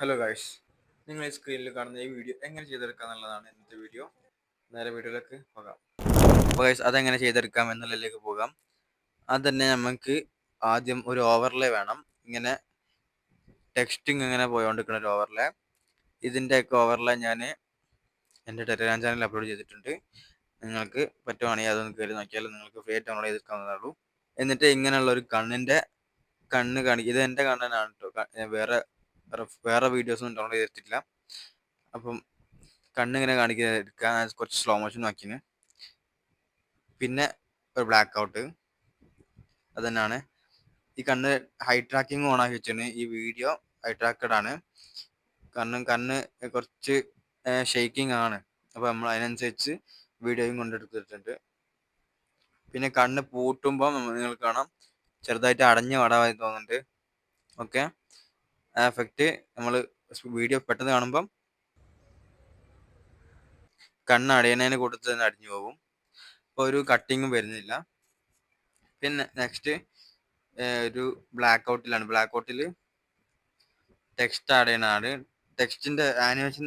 Hello guys, നിങ്ങൾ ഈ സ്ക്രീനിൽ കാണുന്ന ഈ വീഡിയോ എങ്ങനെ ചെയ്തെടുക്കുക എന്നുള്ളതാണ് ഇന്നത്തെ വീഡിയോ. നേരെ വീഡിയോയിലേക്ക് പോകാം. അപ്പോൾ ഗായ്സ്, അതെങ്ങനെ ചെയ്തെടുക്കാം എന്നുള്ളതിലേക്ക് പോകാം. അത് തന്നെ നമുക്ക് ആദ്യം ഒരു ഓവർലേ വേണം. ഇങ്ങനെ ടെക്സ്റ്റിങ് ഇങ്ങനെ പോയോണ്ടിരിക്കുന്ന ഒരു ഓവർലേ. ഇതിൻ്റെയൊക്കെ ഓവർലേ ഞാൻ എൻ്റെ ടെലഗ്രാം ചാനലിൽ അപ്ലോഡ് ചെയ്തിട്ടുണ്ട്. നിങ്ങൾക്ക് പറ്റുവാണെങ്കിൽ അതൊന്ന് കയറി നോക്കിയാൽ നിങ്ങൾക്ക് ഫ്രീ ആയിട്ട് ഡൗൺലോഡ് ചെയ്തെടുക്കാവുന്നതേ ഉള്ളൂ. എന്നിട്ട് ഇങ്ങനെയുള്ള ഒരു കണ്ണ് കാണിക്കും. ഇത് എൻ്റെ കണ്ണനാണ് കേട്ടോ, വേറെ വീഡിയോസൊന്നും ഡൗൺലോഡ് ചെയ്തിട്ടില്ല. അപ്പം കണ്ണിങ്ങനെ എടുക്കാൻ കുറച്ച് സ്ലോ മോഷൻ ആക്കിന്. പിന്നെ ഒരു ബ്ലാക്ക് ഔട്ട്. അത് തന്നെയാണ് ഈ കണ്ണ് ഹൈ ട്രാക്കിംഗ് ഓൺ ആക്കി വെച്ചാണ്. ഈ വീഡിയോ ഹൈ ട്രാക്കഡ് ആണ്. കണ്ണ് കുറച്ച് ഷെയ്ക്കിംഗ് ആണ്. അപ്പോൾ നമ്മൾ അതിനനുസരിച്ച് വീഡിയോയും കൊണ്ടെടുത്തിട്ടുണ്ട്. പിന്നെ കണ്ണ് പൂട്ടുമ്പോൾ നിങ്ങൾക്ക് കാണാം ചെറുതായിട്ട് അടഞ്ഞ വടവായി തോന്നുന്നുണ്ട്. ഓക്കെ, ആ എഫക്റ്റ് നമ്മൾ വീഡിയോ പെട്ടെന്ന് കാണുമ്പം കണ്ണ് അടയണേനെ കൊടുത്ത് തന്നെ അടിഞ്ഞു പോകും. അപ്പോൾ ഒരു കട്ടിങ്ങും വരുന്നില്ല. പിന്നെ നെക്സ്റ്റ് ഒരു ബ്ലാക്ക് ഔട്ടിൽ ടെക്സ്റ്റ് ആഡ് ചെയ്യുന്നതാണ്. ടെക്സ്റ്റിന്റെ ആനിമേഷൻ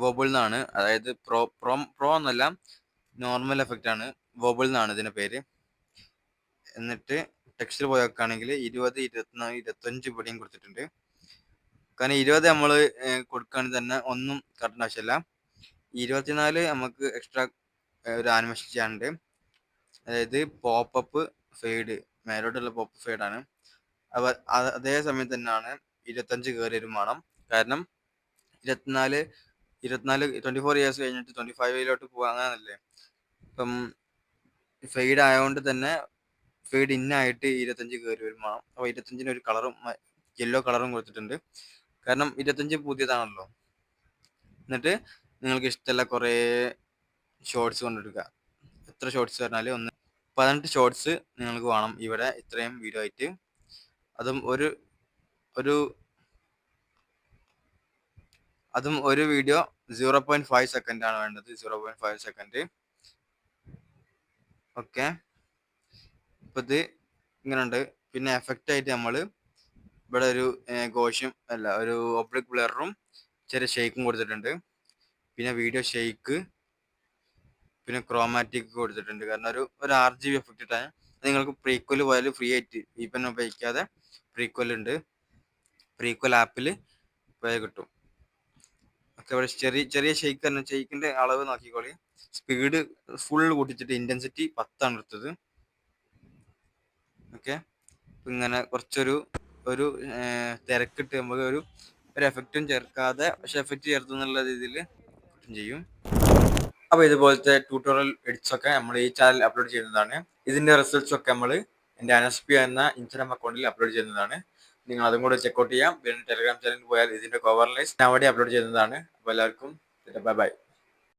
വോബിൾ എന്നാണ്, അതായത് പ്രോ എന്നല്ല, നോർമൽ എഫക്റ്റ് ആണ്. വോബിൾ എന്നാണ് ഇതിന്റെ പേര്. എന്നിട്ട് ടെക്സ്റ്റിൽ പോയി വെക്കുകയാണെങ്കിൽ 20, 24, 25 ഇവിടെയും കൊടുത്തിട്ടുണ്ട്. കാരണം 20 നമ്മൾ കൊടുക്കുകയാണെങ്കിൽ തന്നെ ഒന്നും കറക്റ്റ് ആവശ്യമില്ല. 24 നമുക്ക് എക്സ്ട്രാ ഒരു ആനിമേഷൻ ചെയ്യാനുണ്ട്. അതായത് പോപ്പപ്പ് ഫെയ്ഡ്, മേലോട്ടുള്ള പോപ്പ് ഫെയ്ഡ് ആണ്. അപ്പോൾ അതേ സമയത്ത് തന്നെയാണ് 25 കയറി വരും വേണം. കാരണം 24 24 ഇയേഴ്സ് കഴിഞ്ഞിട്ട് 25 പോകാനല്ലേ. ഇപ്പം ഫെയ്ഡ് ആയതുകൊണ്ട് തന്നെ ഫെയ്ഡ് ഇന്നായിട്ട് 25 കയറി വരും വേണം. അപ്പോൾ 25 ഒരു കളറും യെല്ലോ കളറും കൊടുത്തിട്ടുണ്ട്. കാരണം 25 പുതിയതാണല്ലോ. എന്നിട്ട് നിങ്ങൾക്ക് ഇഷ്ടമുള്ള കുറേ ഷോർട്സ് കൊണ്ടെടുക്കുക. എത്ര ഷോർട്സ് പറഞ്ഞാൽ 18 ഷോർട്സ് നിങ്ങൾക്ക് വേണം ഇവിടെ ഇത്രയും വീഡിയോ ആയിട്ട്. അതും ഒരു വീഡിയോ 0.5 സെക്കൻഡ് ആണ് വേണ്ടത്. 0.5 സെക്കൻഡ്. ഓക്കെ, ഇപ്പം ഇത് ഇങ്ങനെ ഉണ്ട്. പിന്നെ എഫക്റ്റ് ആയിട്ട് നമ്മൾ ഇവിടെ ഒരു ഒരു ഒബ്ലിക് ബ്ലറും ചെറിയ ഷെയ്ക്കും കൊടുത്തിട്ടുണ്ട്. പിന്നെ വീഡിയോ ഷെയ്ക്ക്, പിന്നെ ക്രോമാറ്റിക് കൊടുത്തിട്ടുണ്ട്. കാരണം ഒരു RGB എഫക്റ്റ് ഇട്ടാൽ നിങ്ങൾക്ക് പ്രീക്വൽ പോയാലും ഫ്രീ ആയിട്ട് ഇപ്പം ഉപയോഗിക്കാതെ പ്രീക്വൽ ഉണ്ട്. പ്രീക്വൽ ആപ്പിൽ പോയാൽ കിട്ടും. ഒക്കെ ഇവിടെ ചെറിയ ഷെയ്ക്കിന്റെ അളവ് നോക്കിക്കോളി. സ്പീഡ് ഫുൾ കൂട്ടിച്ചിട്ട് ഇന്റൻസിറ്റി 10 ആണ് എടുത്തത്. ഓക്കെ, ഇങ്ങനെ കുറച്ചൊരു തിരക്കിട്ട് നമുക്ക് ഒരു എഫക്റ്റും ചേർക്കാതെ പക്ഷെ എഫക്റ്റ് ചേർത്തു എന്നുള്ള രീതിയിൽ ചെയ്യും. അപ്പോൾ ഇതുപോലത്തെ ട്യൂട്ടോറിയൽ എഡിറ്റ്സ് ഒക്കെ നമ്മൾ ഈ ചാനൽ അപ്ലോഡ് ചെയ്യുന്നതാണ്. ഇതിന്റെ റിസൾട്ട്സ് ഒക്കെ നമ്മൾ എൻ്റെ NSP എന്ന ഇൻസ്റ്റാഗ്രാം അക്കൗണ്ടിൽ അപ്ലോഡ് ചെയ്യുന്നതാണ്. നിങ്ങൾ അതും കൂടെ ചെക്കൗട്ട് ചെയ്യാം. പിന്നെ ടെലഗ്രാം ചാനലിൽ പോയാൽ ഇതിന്റെ കവർ ലൈസ് അവിടെ അപ്ലോഡ് ചെയ്യുന്നതാണ്. അപ്പോൾ എല്ലാവർക്കും ബൈ.